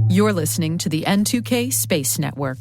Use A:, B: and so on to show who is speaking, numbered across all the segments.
A: You're listening to the N2K Space Network.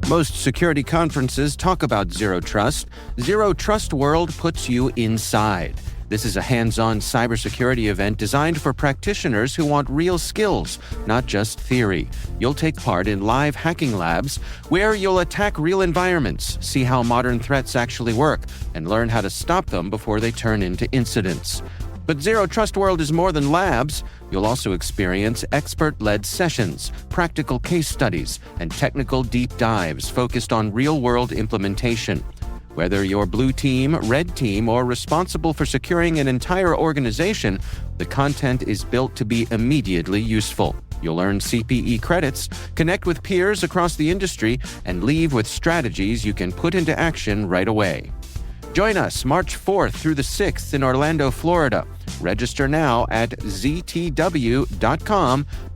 B: Most security conferences talk about Zero Trust. Zero Trust World puts you inside. This is a hands-on cybersecurity event designed for practitioners who want real skills, not just theory. You'll take part in live hacking labs where you'll attack real environments, see how modern threats actually work, and learn how to stop them before they turn into incidents. But Zero Trust World is more than labs. You'll also experience expert-led sessions, practical case studies, and technical deep dives focused on real-world implementation. Whether you're blue team, red team, or responsible for securing an entire organization, the content is built to be immediately useful. You'll earn CPE credits, connect with peers across the industry, and leave with strategies you can put into action right away. Join us March 4th through the 6th in Orlando, Florida. Register now at ztw.com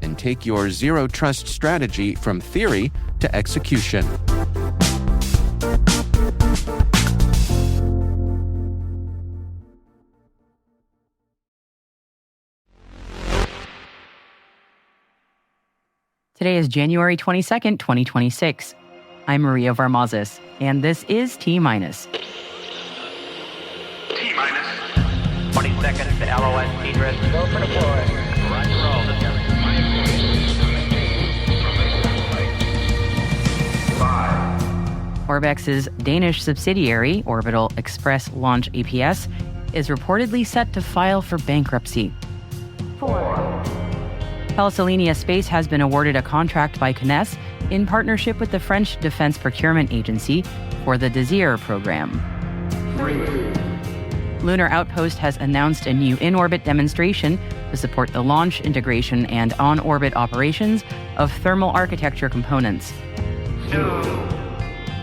B: and take your Zero Trust strategy from theory to execution.
C: Today is January 22nd, 2026. I'm Maria Varmazis, and this is T-Minus.
D: T-minus 20 seconds to LOS T-Dress. Go for deploy. Roger, roll. 5.
C: Orbex's Danish subsidiary, Orbital Express Launch APS, is reportedly set to file for bankruptcy.
D: 4.
C: Palestinian Space has been awarded a contract by CNES in partnership with the French Defense Procurement Agency for the Desir program.
D: 3.
C: Lunar Outpost has announced a new in-orbit demonstration to support the launch, integration, and on-orbit operations of thermal architecture components.
D: 2.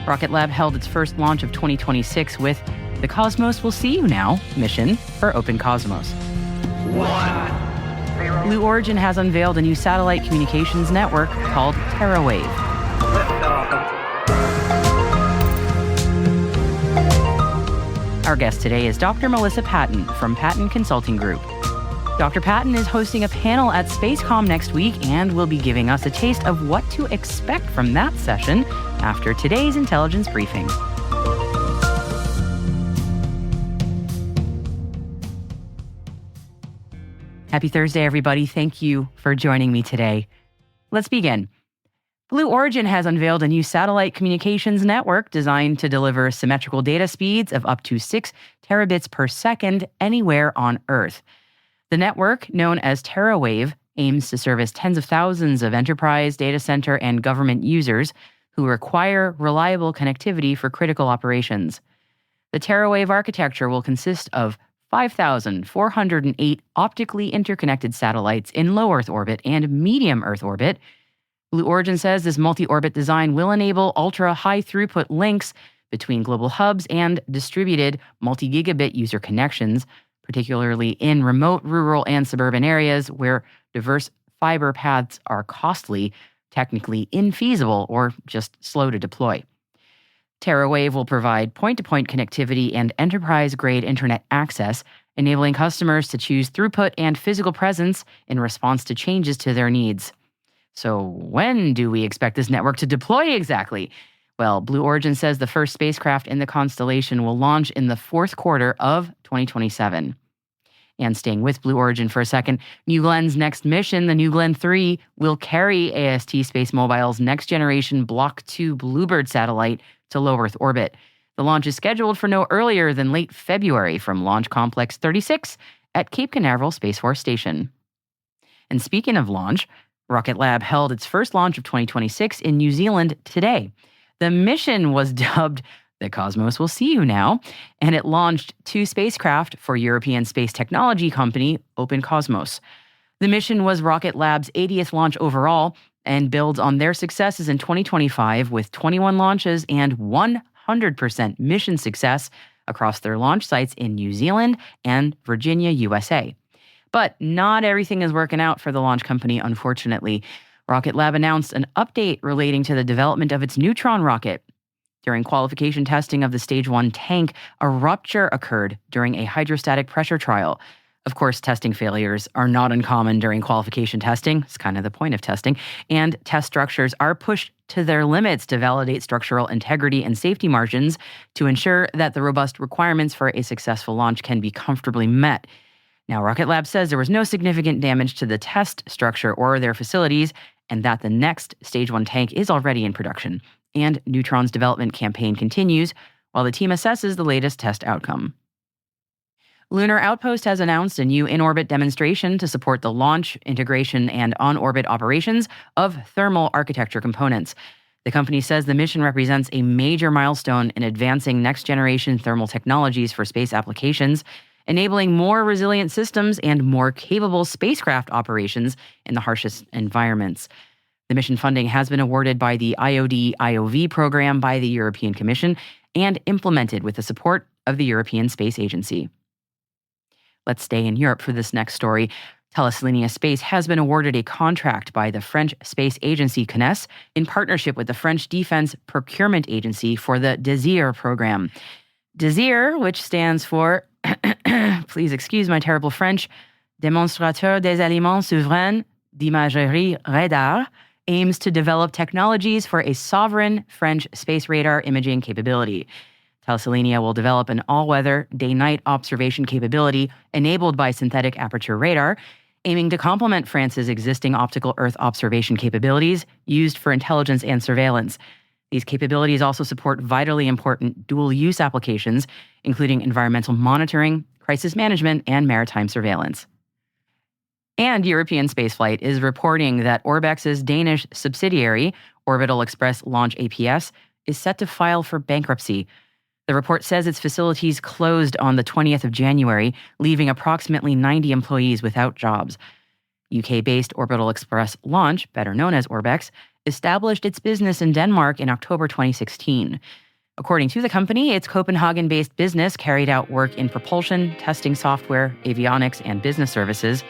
C: Rocket Lab held its first launch of 2026 with the Cosmos Will See You Now mission for Open Cosmos.
D: 1.
C: Blue Origin has unveiled a new satellite communications network called TeraWave. Our guest today is Dr. Melissa Patton from Patton Consulting Group. Dr. Patton is hosting a panel at Spacecom next week and will be giving us a taste of what to expect from that session after today's intelligence briefing. Happy Thursday, everybody. Thank you for joining me today. Let's begin. Blue Origin has unveiled a new satellite communications network designed to deliver symmetrical data speeds of up to 6 terabits per second anywhere on Earth. The network, known as TeraWave, aims to service tens of thousands of enterprise, data center, and government users who require reliable connectivity for critical operations. The TeraWave architecture will consist of 5,408 optically interconnected satellites in low Earth orbit and medium Earth orbit. Blue Origin says this multi-orbit design will enable ultra-high throughput links between global hubs and distributed multi-gigabit user connections, particularly in remote, rural, and suburban areas where diverse fiber paths are costly, technically infeasible, or just slow to deploy. TeraWave will provide point-to-point connectivity and enterprise-grade internet access, enabling customers to choose throughput and physical presence in response to changes to their needs. So when do we expect this network to deploy exactly? Well, Blue Origin says the first spacecraft in the constellation will launch in the fourth quarter of 2027. And staying with Blue Origin for a second, New Glen's next mission, the New Glenn 3, will carry AST Space Mobile's next-generation Block 2 Bluebird satellite to low Earth orbit. The launch is scheduled for no earlier than late February from Launch Complex 36 at Cape Canaveral Space Force Station. And speaking of launch, Rocket Lab held its first launch of 2026 in New Zealand today. The mission was dubbed The Cosmos Will See You Now, and it launched 2 spacecraft for European space technology company Open Cosmos. The mission was Rocket Lab's 80th launch overall and builds on their successes in 2025 with 21 launches and 100% mission success across their launch sites in New Zealand and Virginia, USA. But not everything is working out for the launch company, unfortunately. Rocket Lab announced an update relating to the development of its Neutron rocket. During qualification testing of the Stage 1 tank, a rupture occurred during a hydrostatic pressure trial. Of course, testing failures are not uncommon during qualification testing. It's kind of the point of testing. And test structures are pushed to their limits to validate structural integrity and safety margins to ensure that the robust requirements for a successful launch can be comfortably met. Now, Rocket Lab says there was no significant damage to the test structure or their facilities, and that the next Stage 1 tank is already in production. And Neutron's development campaign continues while the team assesses the latest test outcome. Lunar Outpost has announced a new in-orbit demonstration to support the launch, integration, and on-orbit operations of thermal architecture components. The company says the mission represents a major milestone in advancing next-generation thermal technologies for space applications, enabling more resilient systems and more capable spacecraft operations in the harshest environments. The mission funding has been awarded by the IOD-IOV program by the European Commission and implemented with the support of the European Space Agency. Let's stay in Europe for this next story. Thales Space has been awarded a contract by the French space agency CNES in partnership with the French Defense Procurement Agency for the DÉSIR program. DÉSIR, which stands for, please excuse my terrible French, Démonstrateur des éléments souverains d'imagerie radar, aims to develop technologies for a sovereign French space radar imaging capability. Thales will develop an all-weather, day-night observation capability enabled by synthetic aperture radar, aiming to complement France's existing optical Earth observation capabilities used for intelligence and surveillance. These capabilities also support vitally important dual-use applications, including environmental monitoring, crisis management, and maritime surveillance. And European Spaceflight is reporting that Orbex's Danish subsidiary, Orbital Express Launch APS, is set to file for bankruptcy. The report says its facilities closed on the 20th of January, leaving approximately 90 employees without jobs. UK-based Orbital Express Launch, better known as Orbex, established its business in Denmark in October 2016. According to the company, its Copenhagen-based business carried out work in propulsion, testing software, avionics, and business services.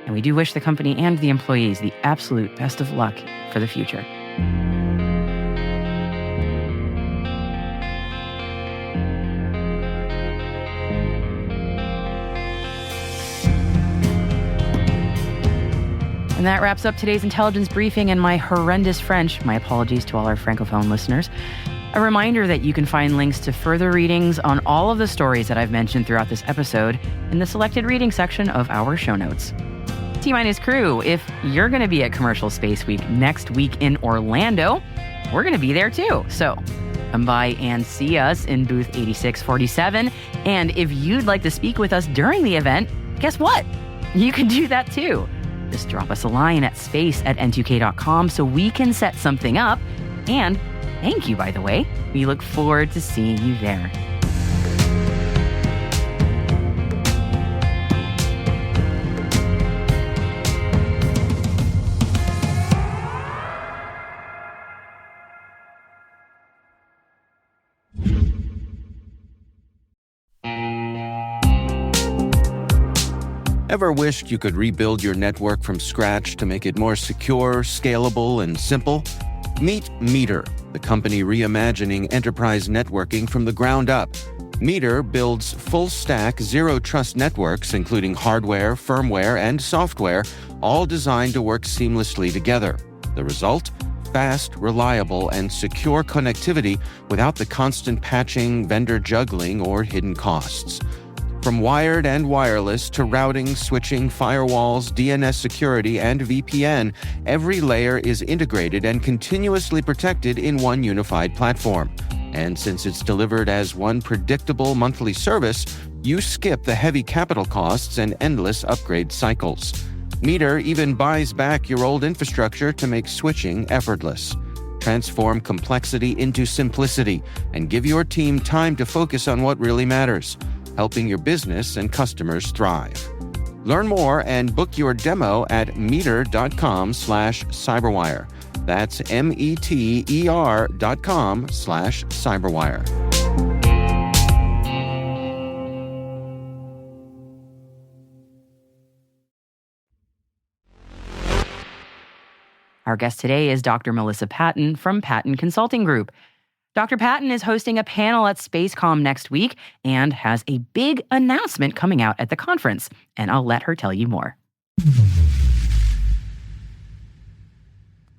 C: And we do wish the company and the employees the absolute best of luck for the future. And that wraps up today's intelligence briefing and my horrendous French. My apologies to all our Francophone listeners. A reminder that you can find links to further readings on all of the stories that I've mentioned throughout this episode in the selected reading section of our show notes. T-Minus crew, if you're going to be at Commercial Space Week next week in Orlando, we're going to be there too. So come by and see us in booth 8647. And if you'd like to speak with us during the event, guess what? You can do that too. Just drop us a line at space@n2k.com so we can set something up. And thank you, by the way. We look forward to seeing you there.
B: Ever wished you could rebuild your network from scratch to make it more secure, scalable, and simple? Meet Meter, the company reimagining enterprise networking from the ground up. Meter builds full-stack, zero-trust networks, including hardware, firmware, and software, all designed to work seamlessly together. The result? Fast, reliable, and secure connectivity without the constant patching, vendor juggling, or hidden costs. From wired and wireless to routing, switching, firewalls, DNS security, and VPN, every layer is integrated and continuously protected in one unified platform. And since it's delivered as one predictable monthly service, you skip the heavy capital costs and endless upgrade cycles. Meter even buys back your old infrastructure to make switching effortless. Transform complexity into simplicity and give your team time to focus on what really matters, helping your business and customers thrive. Learn more and book your demo at meter.com/cyberwire. That's METER.com/cyberwire.
C: Our guest today is Dr. Melissa Patton from Patton Consulting Group. Dr. Patton is hosting a panel at SpaceCom next week and has a big announcement coming out at the conference, and I'll let her tell you more.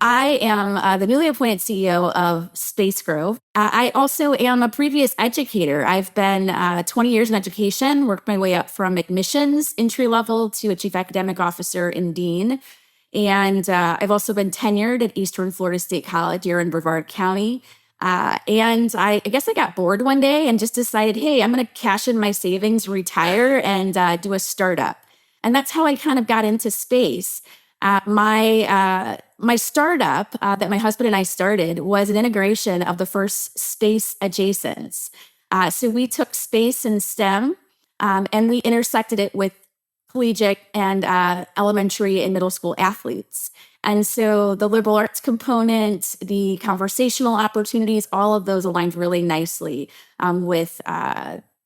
E: I am the newly appointed CEO of Space Grove. I also am a previous educator. I've been 20 years in education, worked my way up from admissions entry level to a chief academic officer and dean. And I've also been tenured at Eastern Florida State College here in Brevard County. And I guess I got bored one day and just decided, hey, I'm going to cash in my savings, retire, and do a startup. And that's how I kind of got into space. My startup that my husband and I started was an integration of the first space adjacents. So we took space and STEM, and we intersected it with collegiate and elementary and middle school athletes. And so the liberal arts component, the conversational opportunities, all of those aligned really nicely with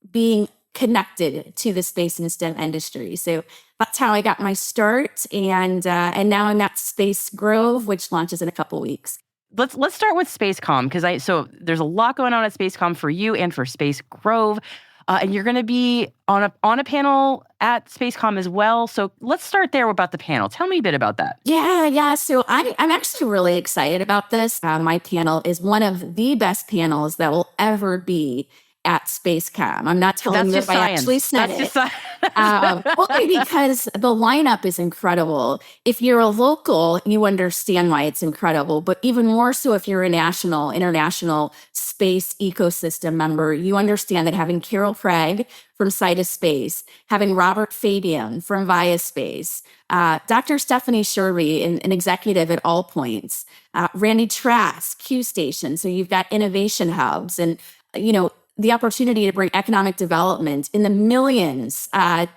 E: being connected to the space and STEM industry. So that's how I got my start, and now I'm at Space Grove, which launches in a couple weeks.
C: Let's start with SpaceCom, because so there's a lot going on at SpaceCom for you and for Space Grove, and you're going to be on a panel at SpaceCom as well. So let's start there about the panel. Tell me a bit about that.
E: Yeah. So I'm actually really excited about this. My panel is one of the best panels that will ever be at SpaceCom. I'm not telling you if I actually said it. Only because the lineup is incredible. If you're a local, you understand why it's incredible. But even more so if you're a international space ecosystem member, you understand that having Carol Craig from Site of Space, having Robert Fabian from Via Space, Dr. Stephanie Shirley, an executive at All Points, Randy Trask, Q Station. So you've got innovation hubs and, the opportunity to bring economic development in the millions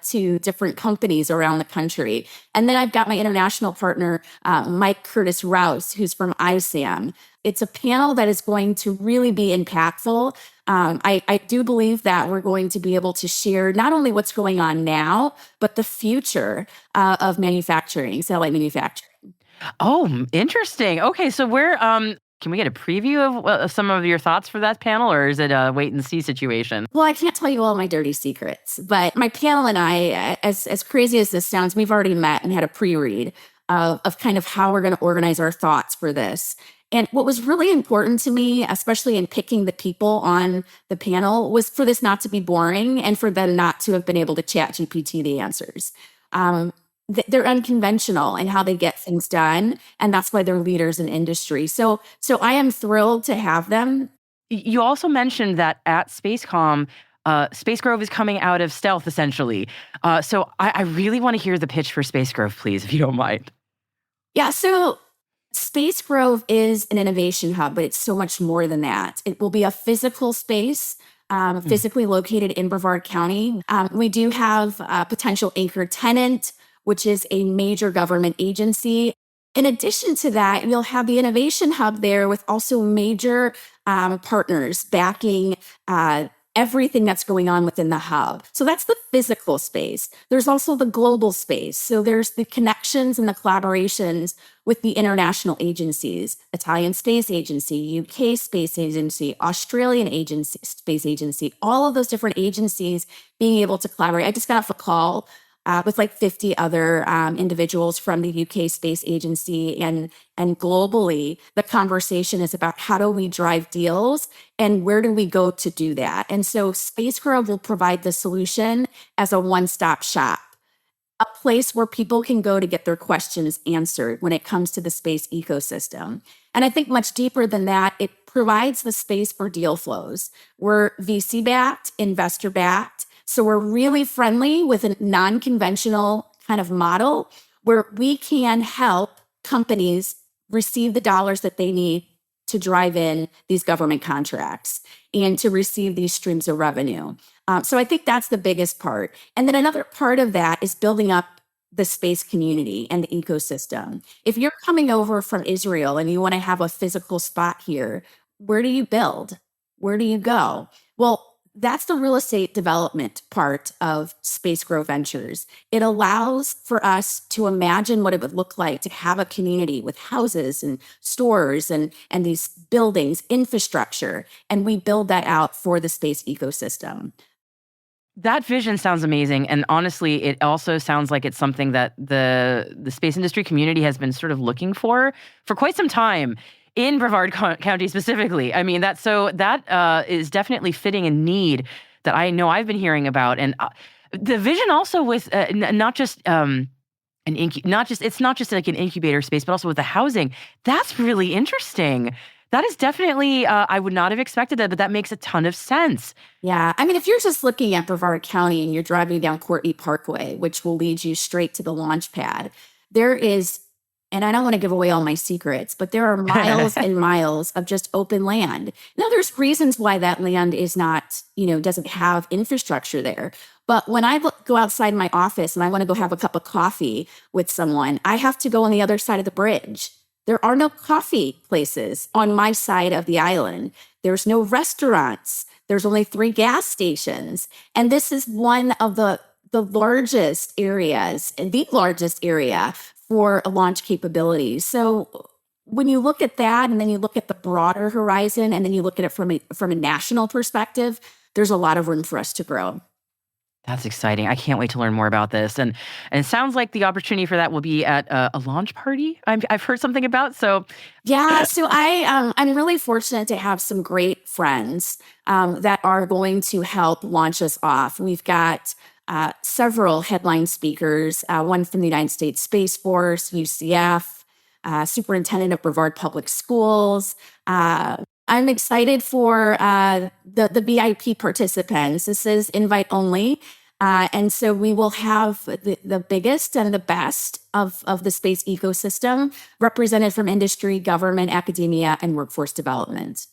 E: to different companies around the country. And then I've got my international partner, Mike Curtis Rouse, who's from ISAM. It's a panel that is going to really be impactful. I do believe that we're going to be able to share not only what's going on now, but the future of manufacturing, satellite manufacturing.
C: Oh, interesting. Okay, so can we get a preview of some of your thoughts for that panel, or is it a wait and see situation?
E: Well, I can't tell you all my dirty secrets, but my panel and I, as crazy as this sounds, we've already met and had a pre-read of kind of how we're going to organize our thoughts for this. And what was really important to me, especially in picking the people on the panel, was for this not to be boring and for them not to have been able to chat GPT the answers. They're unconventional in how they get things done, and that's why they're leaders in industry. So I am thrilled to have them.
C: You also mentioned that at SpaceCom, Space Grove is coming out of stealth, essentially. So I really want to hear the pitch for Space Grove, please, if you don't mind.
E: Yeah, so Space Grove is an innovation hub, but it's so much more than that. It will be a physical space, physically located in Brevard County. We do have a potential anchor tenant, which is a major government agency. In addition to that, you'll have the innovation hub there with also major partners backing everything that's going on within the hub. So that's the physical space. There's also the global space. So there's the connections and the collaborations with the international agencies, Italian Space Agency, UK Space Agency, Australian Agency, Space Agency, all of those different agencies being able to collaborate. I just got off a call with like 50 other individuals from the UK Space Agency, and globally, the conversation is about how do we drive deals and where do we go to do that? And so Space Grove will provide the solution as a one-stop shop, a place where people can go to get their questions answered when it comes to the space ecosystem. And I think much deeper than that, it provides the space for deal flows. We're VC-backed, investor-backed, so we're really friendly with a non-conventional kind of model where we can help companies receive the dollars that they need to drive in these government contracts and to receive these streams of revenue. So I think that's the biggest part. And then another part of that is building up the space community and the ecosystem. If you're coming over from Israel and you want to have a physical spot here, where do you build? Where do you go? Well, that's the real estate development part of Space Grow Ventures. It allows for us to imagine what it would look like to have a community with houses and stores and these buildings, infrastructure, and we build that out for the space ecosystem.
C: That vision sounds amazing. And honestly, it also sounds like it's something that the space industry community has been sort of looking for quite some time in Brevard County specifically. I mean, that is definitely fitting a need that I know I've been hearing about. And the vision also with not just it's not just like an incubator space, but also with the housing. That's really interesting. That is definitely, I would not have expected that, but that makes a ton of sense.
E: Yeah. I mean, if you're just looking at Brevard County and you're driving down Courtney Parkway, which will lead you straight to the launch pad, there is, and I don't want to give away all my secrets, but there are miles and miles of just open land. Now, there's reasons why that land is not, doesn't have infrastructure there. But when I go outside my office and I want to go have a cup of coffee with someone, I have to go on the other side of the bridge. There are no coffee places on my side of the island. There's no restaurants. There's only 3 gas stations. And this is one of the largest areas, and the largest area for launch capabilities. So when you look at that, and then you look at the broader horizon, and then you look at it from a national perspective, there's a lot of room for us to grow.
C: That's exciting. I can't wait to learn more about this. And it sounds like the opportunity for that will be at a launch party I've heard something about. So
E: yeah, so I'm really fortunate to have some great friends that are going to help launch us off. We've got several headline speakers, one from the United States Space Force, UCF, superintendent of Brevard Public Schools. I'm excited for the VIP participants. This is invite only. And so we will have the biggest and the best of the space ecosystem represented from industry, government, academia, and workforce development.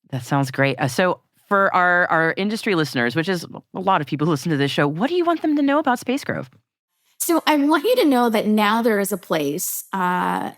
C: That sounds great. So for our industry listeners, which is a lot of people who listen to this show, what do you want them to know about Space Grove?
E: So I want you to know that now there is a place, there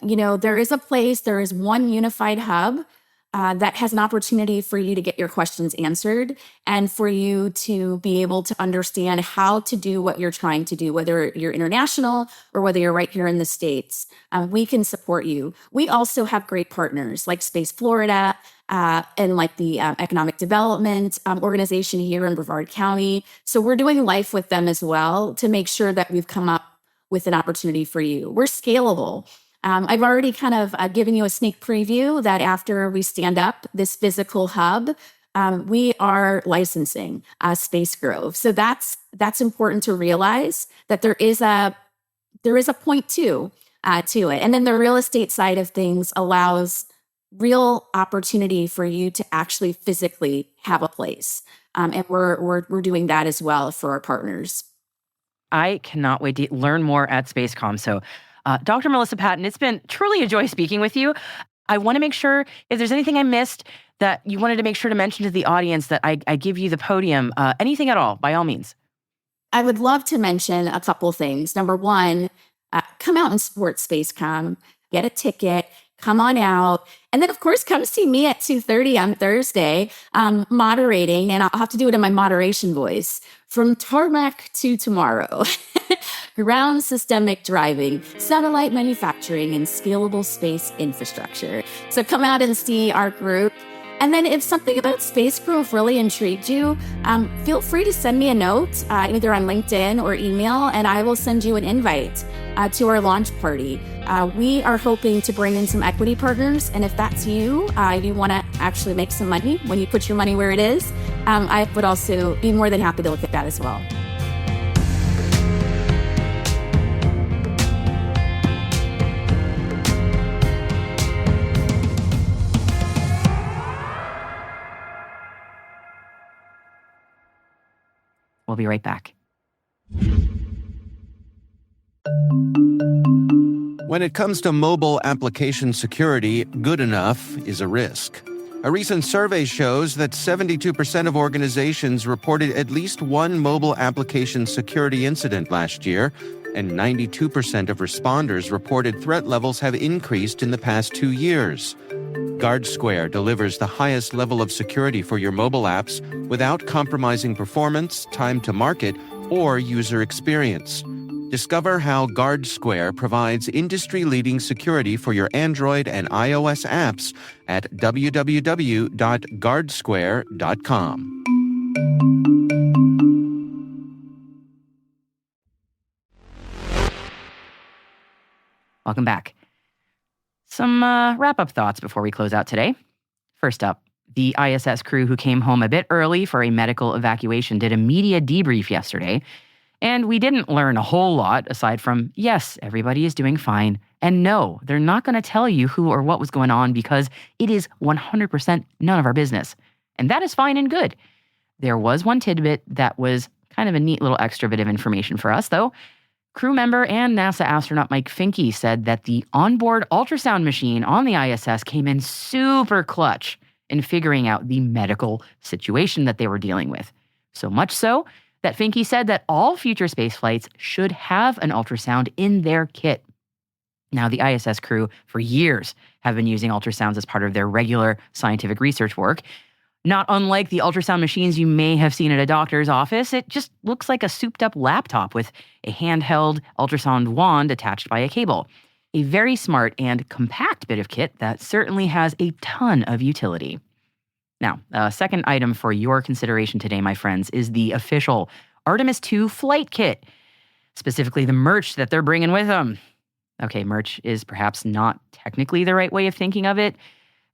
E: is one unified hub that has an opportunity for you to get your questions answered and for you to be able to understand how to do what you're trying to do, whether you're international or whether you're right here in the States. We can support you. We also have great partners like Space Florida and like the Economic Development Organization here in Brevard County. So we're doing life with them as well to make sure that we've come up with an opportunity for you. We're scalable. I've already kind of given you a sneak preview that after we stand up this physical hub, we are licensing Space Grove. So that's important to realize that there is a point to it. And then the real estate side of things allows real opportunity for you to actually physically have a place. And we're doing that as well for our partners.
C: I cannot wait to learn more at Spacecom. So Dr. Melissa Patton, it's been truly a joy speaking with you. I want to make sure if there's anything I missed that you wanted to make sure to mention to the audience that I give you the podium, anything at all, by all means.
E: I would love to mention a couple things. Number one, come out and support Spacecom, get a ticket, come on out. And then, of course, come see me at 2:30 on Thursday, moderating, and I'll have to do it in my moderation voice. From tarmac to tomorrow. Ground systemic driving, satellite manufacturing, and scalable space infrastructure. So come out and see our group. And then if something about Space Grove really intrigued you, feel free to send me a note, either on LinkedIn or email, and I will send you an invite to our launch party. We are hoping to bring in some equity partners, and if that's you, you want to actually make some money when you put your money where it is, I would also be more than happy to look at that as well.
C: We'll be right back.
B: When it comes to mobile application security, good enough is a risk. A recent survey shows that 72% of organizations reported at least one mobile application security incident last year, and 92% of responders reported threat levels have increased in the past 2 years. GuardSquare delivers the highest level of security for your mobile apps without compromising performance, time to market, or user experience. Discover how GuardSquare provides industry-leading security for your Android and iOS apps at www.guardsquare.com.
C: Welcome back. Some wrap-up thoughts before we close out today. First up, the ISS crew who came home a bit early for a medical evacuation did a media debrief yesterday, and we didn't learn a whole lot aside from, yes, everybody is doing fine, and no, they're not going to tell you who or what was going on because it is 100% none of our business. And that is fine and good. There was one tidbit that was kind of a neat little extra bit of information for us, though. Crew member and NASA astronaut Mike Finke said that the onboard ultrasound machine on the ISS came in super clutch in figuring out the medical situation that they were dealing with. So much so that Finke said that all future space flights should have an ultrasound in their kit. Now, the ISS crew for years have been using ultrasounds as part of their regular scientific research work. Not unlike the ultrasound machines you may have seen at a doctor's office, it just looks like a souped-up laptop with a handheld ultrasound wand attached by a cable. A very smart and compact bit of kit that certainly has a ton of utility. Now, a second item for your consideration today, my friends, is the official Artemis II flight kit, specifically the merch that they're bringing with them. Okay, merch is perhaps not technically the right way of thinking of it,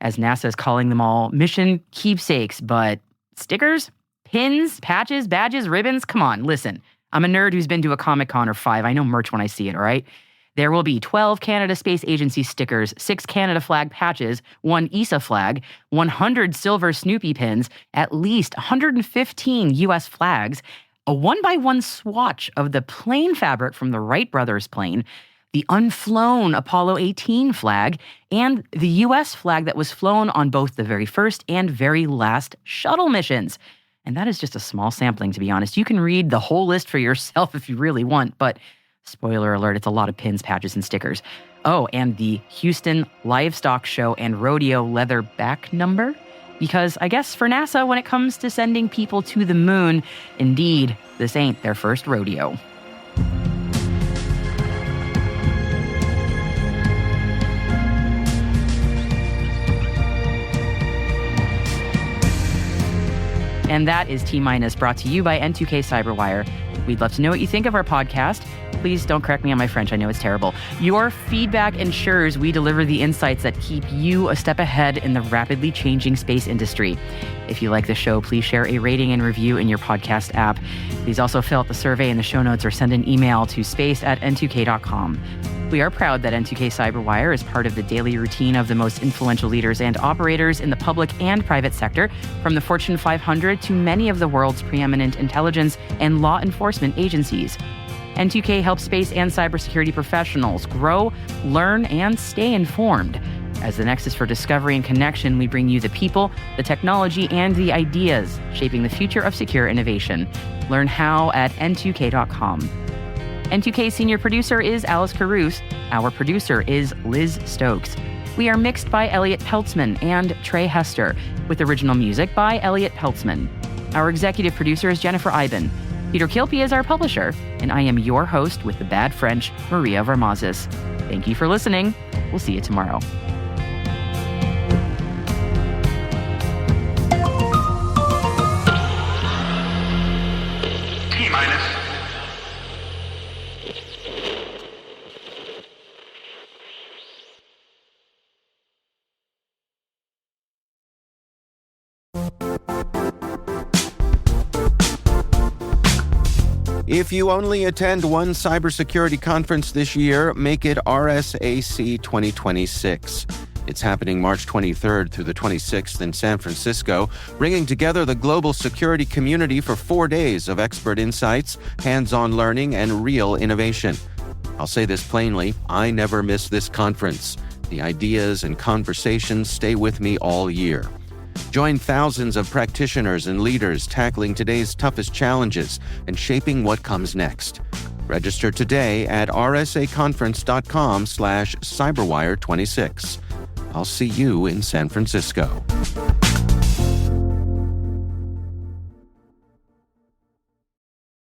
C: as NASA is calling them all mission keepsakes, but stickers, pins, patches, badges, ribbons, come on, listen. I'm a nerd who's been to a Comic-Con or 5. I know merch when I see it, all right? There will be 12 Canada Space Agency stickers, 6 Canada flag patches, 1 ESA flag, 100 silver Snoopy pins, at least 115 U.S. flags, a 1x1 swatch of the plane fabric from the Wright brothers plane, the unflown Apollo 18 flag, and the U.S. flag that was flown on both the very first and very last shuttle missions. And that is just a small sampling, to be honest. You can read the whole list for yourself if you really want, but spoiler alert, it's a lot of pins, patches, and stickers. Oh, and the Houston Livestock Show and Rodeo leather back number? Because I guess for NASA, when it comes to sending people to the moon, indeed, this ain't their first rodeo. And that is T-Minus, brought to you by N2K Cyberwire. We'd love to know what you think of our podcast. Please don't correct me on my French. I know it's terrible. Your feedback ensures we deliver the insights that keep you a step ahead in the rapidly changing space industry. If you like the show, please share a rating and review in your podcast app. Please also fill out the survey in the show notes or send an email to space@n2k.com. We are proud that N2K Cyberwire is part of the daily routine of the most influential leaders and operators in the public and private sector, from the Fortune 500 to many of the world's preeminent intelligence and law enforcement agencies. N2K helps space and cybersecurity professionals grow, learn, and stay informed. As the nexus for discovery and connection, we bring you the people, the technology, and the ideas shaping the future of secure innovation. Learn how at n2k.com. N2K senior producer is Alice Caruso. Our producer is Liz Stokes. We are mixed by Elliot Peltzman and Trey Hester, with original music by Elliot Peltzman. Our executive producer is Jennifer Iben. Peter Kilpie is our publisher, and I am your host with the bad French, Maria Varmazis. Thank you for listening. We'll see you tomorrow.
F: T-Minus.
B: If you only attend one cybersecurity conference this year, make it RSAC 2026. It's happening March 23rd through the 26th in San Francisco, bringing together the global security community for 4 days of expert insights, hands-on learning, and real innovation. I'll say this plainly, I never miss this conference. The ideas and conversations stay with me all year. Join thousands of practitioners and leaders tackling today's toughest challenges and shaping what comes next. Register today at rsaconference.com/cyberwire26. I'll see you in San Francisco.